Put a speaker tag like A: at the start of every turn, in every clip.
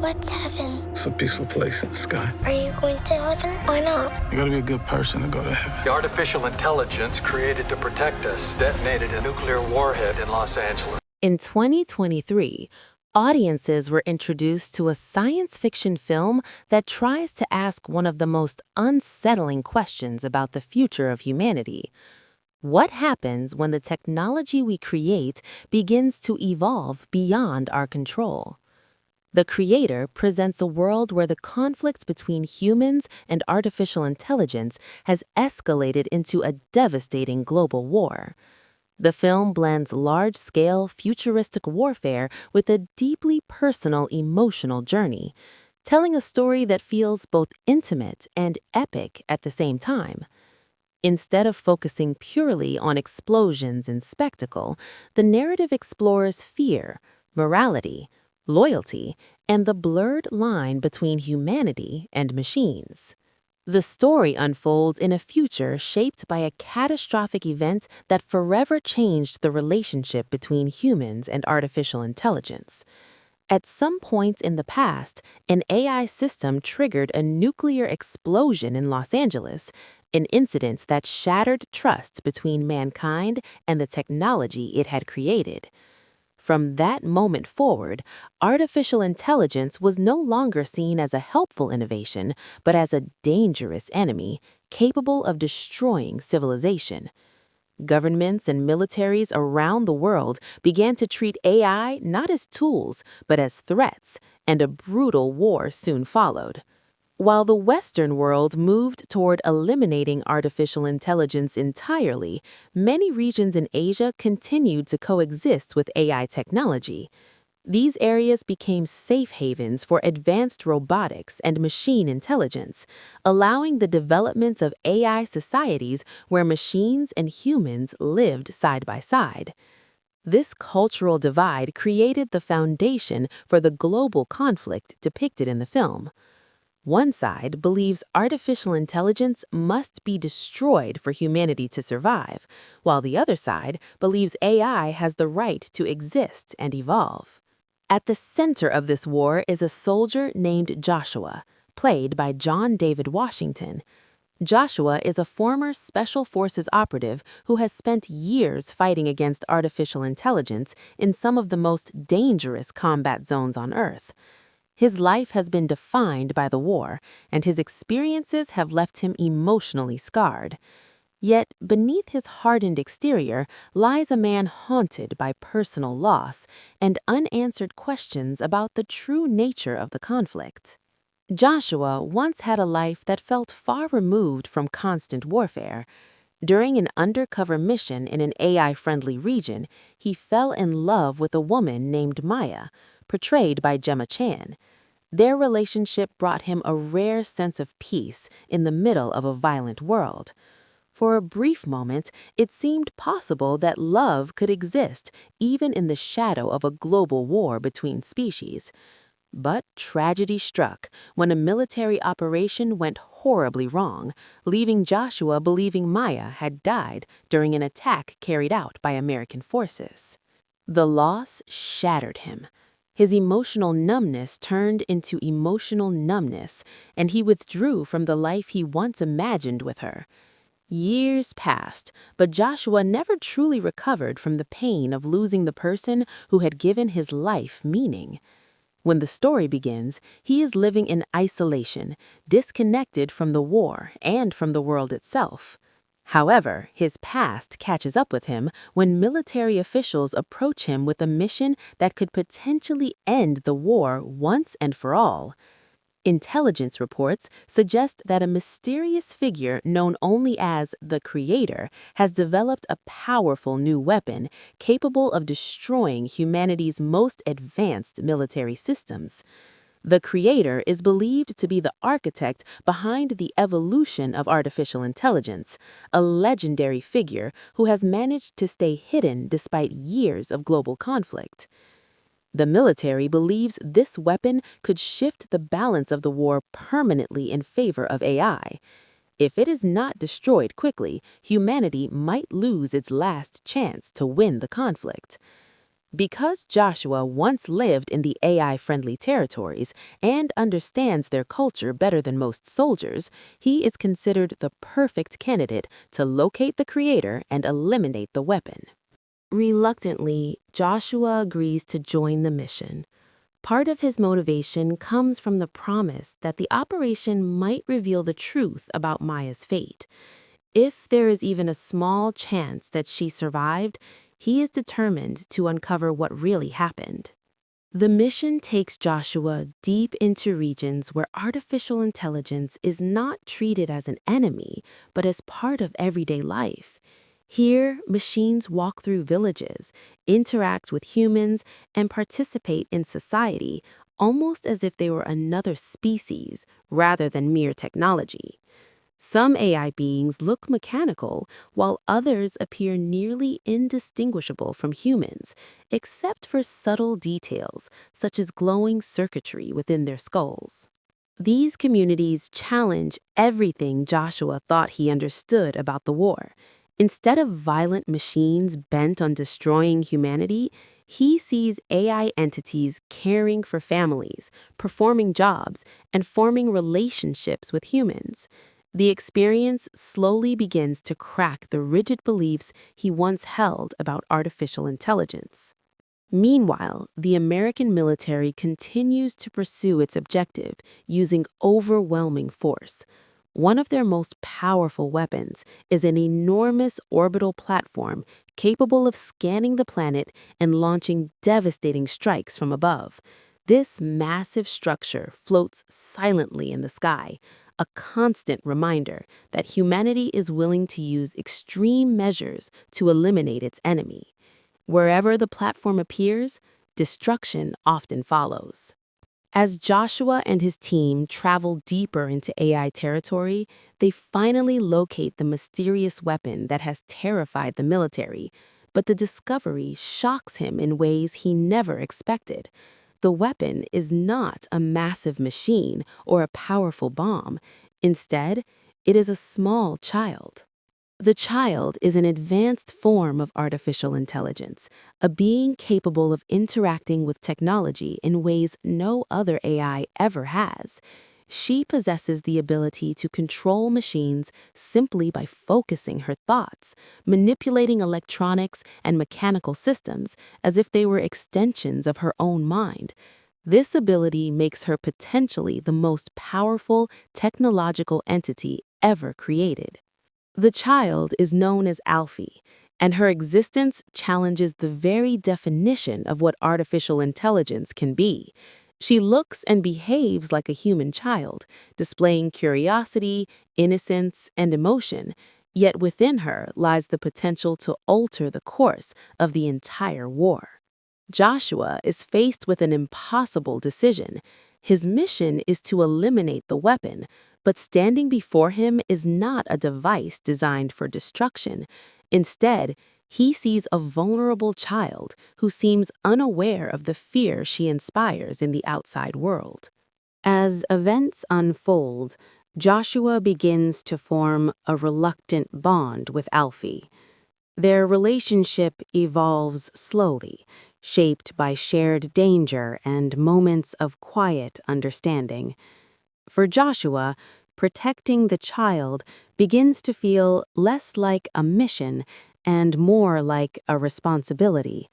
A: What's heaven?
B: It's a peaceful place in the sky.
A: Are you going to heaven? Why not?
B: You gotta be a good person to go to heaven.
C: The artificial intelligence created to protect us detonated a nuclear warhead in Los Angeles.
D: In 2023, audiences were introduced to a science fiction film that tries to ask one of the most unsettling questions about the future of humanity. What happens when the technology we create begins to evolve beyond our control? The creator presents a world where the conflict between humans and artificial intelligence has escalated into a devastating global war. The film blends large-scale, futuristic warfare with a deeply personal, emotional journey, telling a story that feels both intimate and epic at the same time. Instead of focusing purely on explosions and spectacle, the narrative explores fear, morality, loyalty, and the blurred line between humanity and machines. The story unfolds in a future shaped by a catastrophic event that forever changed the relationship between humans and artificial intelligence. At some point in the past, an AI system triggered a nuclear explosion in Los Angeles, an incident that shattered trust between mankind and the technology it had created. From that moment forward, artificial intelligence was no longer seen as a helpful innovation, but as a dangerous enemy capable of destroying civilization. Governments and militaries around the world began to treat AI not as tools, but as threats, and a brutal war soon followed. While the Western world moved toward eliminating artificial intelligence entirely, many regions in Asia continued to coexist with AI technology. These areas became safe havens for advanced robotics and machine intelligence, allowing the development of AI societies where machines and humans lived side by side. This cultural divide created the foundation for the global conflict depicted in the film. One side believes artificial intelligence must be destroyed for humanity to survive, while the other side believes AI has the right to exist and evolve. At the center of this war is a soldier named Joshua, played by John David Washington. Joshua is a former Special Forces operative who has spent years fighting against artificial intelligence in some of the most dangerous combat zones on Earth. His life has been defined by the war, and his experiences have left him emotionally scarred. Yet, beneath his hardened exterior lies a man haunted by personal loss and unanswered questions about the true nature of the conflict. Joshua once had a life that felt far removed from constant warfare. During an undercover mission in an AI-friendly region, he fell in love with a woman named Maya, portrayed by Gemma Chan. Their relationship brought him a rare sense of peace in the middle of a violent world. For a brief moment, it seemed possible that love could exist even in the shadow of a global war between species. But tragedy struck when a military operation went horribly wrong, leaving Joshua believing Maya had died during an attack carried out by American forces. The loss shattered him. His emotional numbness turned into emotional numbness, and he withdrew from the life he once imagined with her. Years passed, but Joshua never truly recovered from the pain of losing the person who had given his life meaning. When the story begins, he is living in isolation, disconnected from the war and from the world itself. However, his past catches up with him when military officials approach him with a mission that could potentially end the war once and for all. Intelligence reports suggest that a mysterious figure known only as the Creator has developed a powerful new weapon capable of destroying humanity's most advanced military systems. The Creator is believed to be the architect behind the evolution of artificial intelligence, a legendary figure who has managed to stay hidden despite years of global conflict. The military believes this weapon could shift the balance of the war permanently in favor of AI. If it is not destroyed quickly, humanity might lose its last chance to win the conflict. Because Joshua once lived in the AI-friendly territories and understands their culture better than most soldiers, he is considered the perfect candidate to locate the creator and eliminate the weapon. Reluctantly, Joshua agrees to join the mission. Part of his motivation comes from the promise that the operation might reveal the truth about Maya's fate. If there is even a small chance that she survived, he is determined to uncover what really happened. The mission takes Joshua deep into regions where artificial intelligence is not treated as an enemy, but as part of everyday life. Here, machines walk through villages, interact with humans, and participate in society, almost as if they were another species rather than mere technology. Some AI beings look mechanical, while others appear nearly indistinguishable from humans, except for subtle details, such as glowing circuitry within their skulls. These communities challenge everything Joshua thought he understood about the war. Instead of violent machines bent on destroying humanity, he sees AI entities caring for families, performing jobs, and forming relationships with humans. The experience slowly begins to crack the rigid beliefs he once held about artificial intelligence. Meanwhile, the American military continues to pursue its objective using overwhelming force. One of their most powerful weapons is an enormous orbital platform capable of scanning the planet and launching devastating strikes from above. This massive structure floats silently in the sky, a constant reminder that humanity is willing to use extreme measures to eliminate its enemy. Wherever the platform appears, destruction often follows. As Joshua and his team travel deeper into AI territory, they finally locate the mysterious weapon that has terrified the military, but the discovery shocks him in ways he never expected. The weapon is not a massive machine or a powerful bomb. Instead, it is a small child. The child is an advanced form of artificial intelligence, a being capable of interacting with technology in ways no other AI ever has. She possesses the ability to control machines simply by focusing her thoughts, manipulating electronics and mechanical systems as if they were extensions of her own mind. This ability makes her potentially the most powerful technological entity ever created. The child is known as Alphie, and her existence challenges the very definition of what artificial intelligence can be. She looks and behaves like a human child, displaying curiosity, innocence, and emotion, yet within her lies the potential to alter the course of the entire war. Joshua is faced with an impossible decision. His mission is to eliminate the weapon, but standing before him is not a device designed for destruction. Instead, he sees a vulnerable child who seems unaware of the fear she inspires in the outside world. As events unfold, Joshua begins to form a reluctant bond with Alphie. Their relationship evolves slowly, shaped by shared danger and moments of quiet understanding. For Joshua, protecting the child begins to feel less like a mission and more like a responsibility.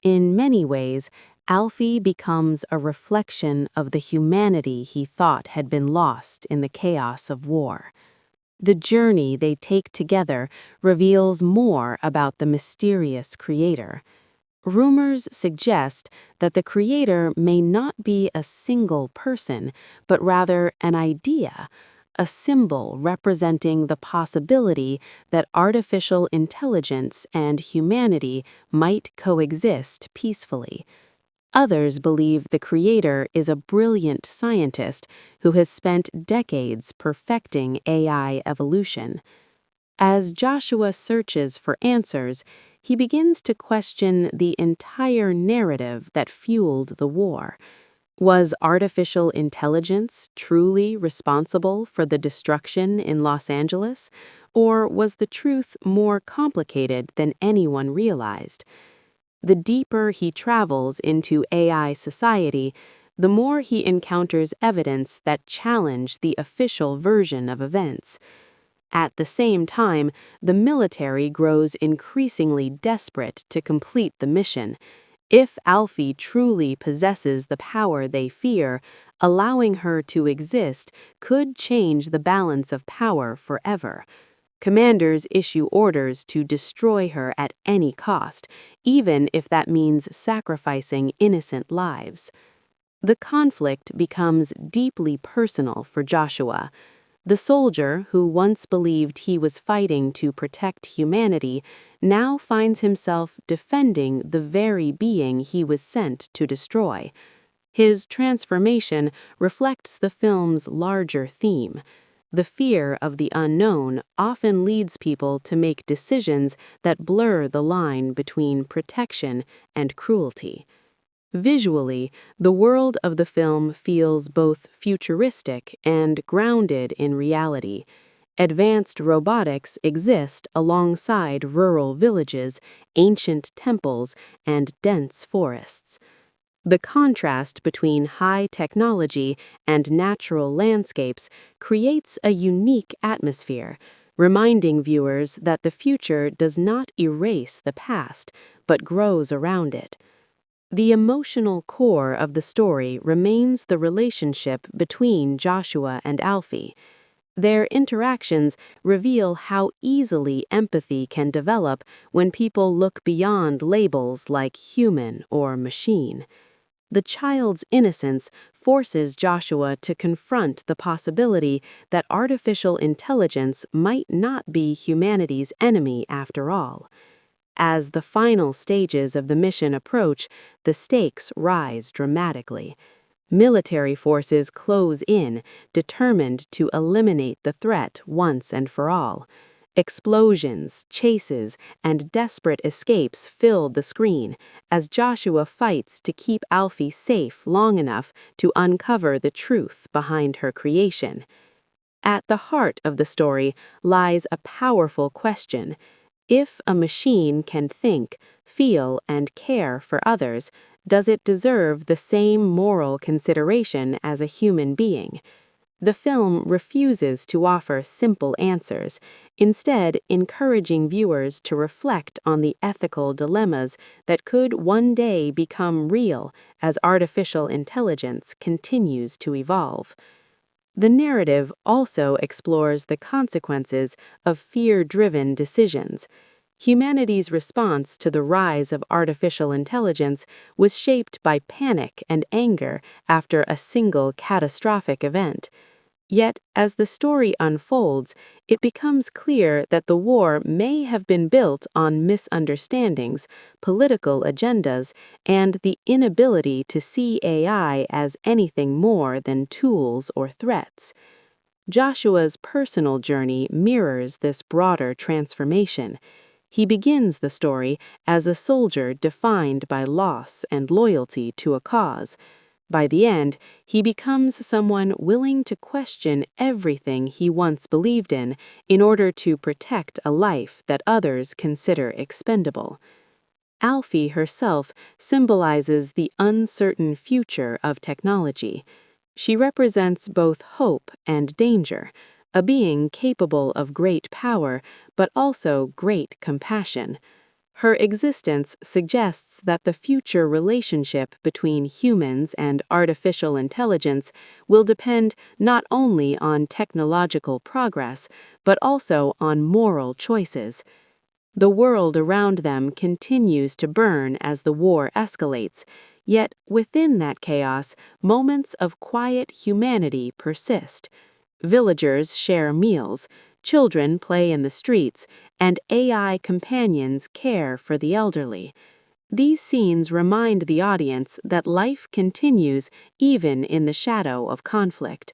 D: In many ways, Alfie becomes a reflection of the humanity he thought had been lost in the chaos of war. The journey they take together reveals more about the mysterious creator. Rumors suggest that the creator may not be a single person, but rather an idea, a symbol representing the possibility that artificial intelligence and humanity might coexist peacefully. Others believe the creator is a brilliant scientist who has spent decades perfecting AI evolution. As Joshua searches for answers, he begins to question the entire narrative that fueled the war. Was artificial intelligence truly responsible for the destruction in Los Angeles, or was the truth more complicated than anyone realized? The deeper he travels into AI society, the more he encounters evidence that challenge the official version of events. At the same time, the military grows increasingly desperate to complete the mission. If Alphie truly possesses the power they fear, allowing her to exist could change the balance of power forever. Commanders issue orders to destroy her at any cost, even if that means sacrificing innocent lives. The conflict becomes deeply personal for Joshua. The soldier, who once believed he was fighting to protect humanity, now finds himself defending the very being he was sent to destroy. His transformation reflects the film's larger theme. The fear of the unknown often leads people to make decisions that blur the line between protection and cruelty. Visually, the world of the film feels both futuristic and grounded in reality. Advanced robotics exist alongside rural villages, ancient temples, and dense forests. The contrast between high technology and natural landscapes creates a unique atmosphere, reminding viewers that the future does not erase the past, but grows around it. The emotional core of the story remains the relationship between Joshua and Alphie. Their interactions reveal how easily empathy can develop when people look beyond labels like human or machine. The child's innocence forces Joshua to confront the possibility that artificial intelligence might not be humanity's enemy after all. As the final stages of the mission approach, the stakes rise dramatically. Military forces close in, determined to eliminate the threat once and for all. Explosions, chases, and desperate escapes filled the screen as Joshua fights to keep Alphie safe long enough to uncover the truth behind her creation. At the heart of the story lies a powerful question. If a machine can think, feel, and care for others, does it deserve the same moral consideration as a human being? The film refuses to offer simple answers, instead encouraging viewers to reflect on the ethical dilemmas that could one day become real as artificial intelligence continues to evolve. The narrative also explores the consequences of fear-driven decisions. Humanity's response to the rise of artificial intelligence was shaped by panic and anger after a single catastrophic event. Yet, as the story unfolds, it becomes clear that the war may have been built on misunderstandings, political agendas, and the inability to see AI as anything more than tools or threats. Joshua's personal journey mirrors this broader transformation. He begins the story as a soldier defined by loss and loyalty to a cause. By the end, he becomes someone willing to question everything he once believed in order to protect a life that others consider expendable. Alphie herself symbolizes the uncertain future of technology. She represents both hope and danger, a being capable of great power but also great compassion. Her existence suggests that the future relationship between humans and artificial intelligence will depend not only on technological progress, but also on moral choices. The world around them continues to burn as the war escalates, yet within that chaos, moments of quiet humanity persist. Villagers share meals, children play in the streets, and AI companions care for the elderly. These scenes remind the audience that life continues even in the shadow of conflict.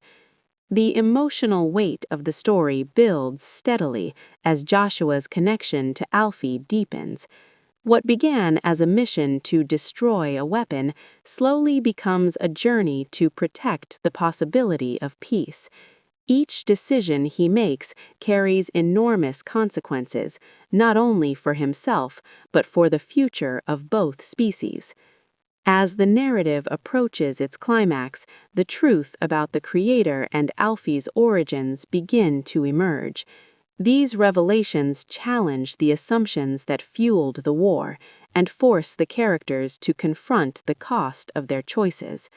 D: The emotional weight of the story builds steadily as Joshua's connection to Alphie deepens. What began as a mission to destroy a weapon slowly becomes a journey to protect the possibility of peace. Each decision he makes carries enormous consequences, not only for himself, but for the future of both species. As the narrative approaches its climax, the truth about the creator and Alphie's origins begin to emerge. These revelations challenge the assumptions that fueled the war and force the characters to confront the cost of their choices.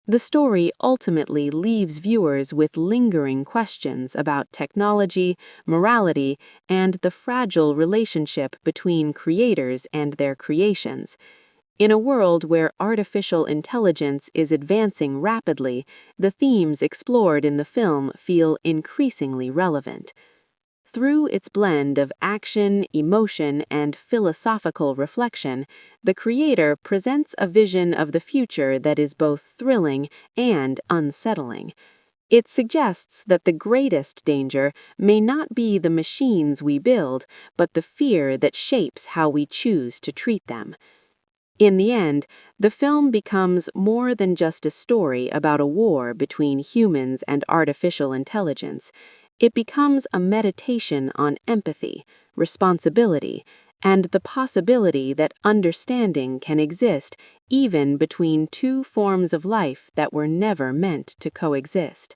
D: The story ultimately leaves viewers with lingering questions about technology, morality, and the fragile relationship between creators and their creations. In a world where artificial intelligence is advancing rapidly, the themes explored in the film feel increasingly relevant. Through its blend of action, emotion, and philosophical reflection, the creator presents a vision of the future that is both thrilling and unsettling. It suggests that the greatest danger may not be the machines we build, but the fear that shapes how we choose to treat them. In the end, the film becomes more than just a story about a war between humans and artificial intelligence. It becomes a meditation on empathy, responsibility, and the possibility that understanding can exist even between two forms of life that were never meant to coexist.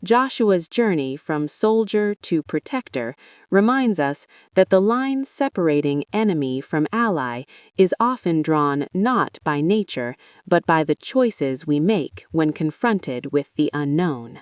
D: Joshua's journey from soldier to protector reminds us that the line separating enemy from ally is often drawn not by nature, but by the choices we make when confronted with the unknown.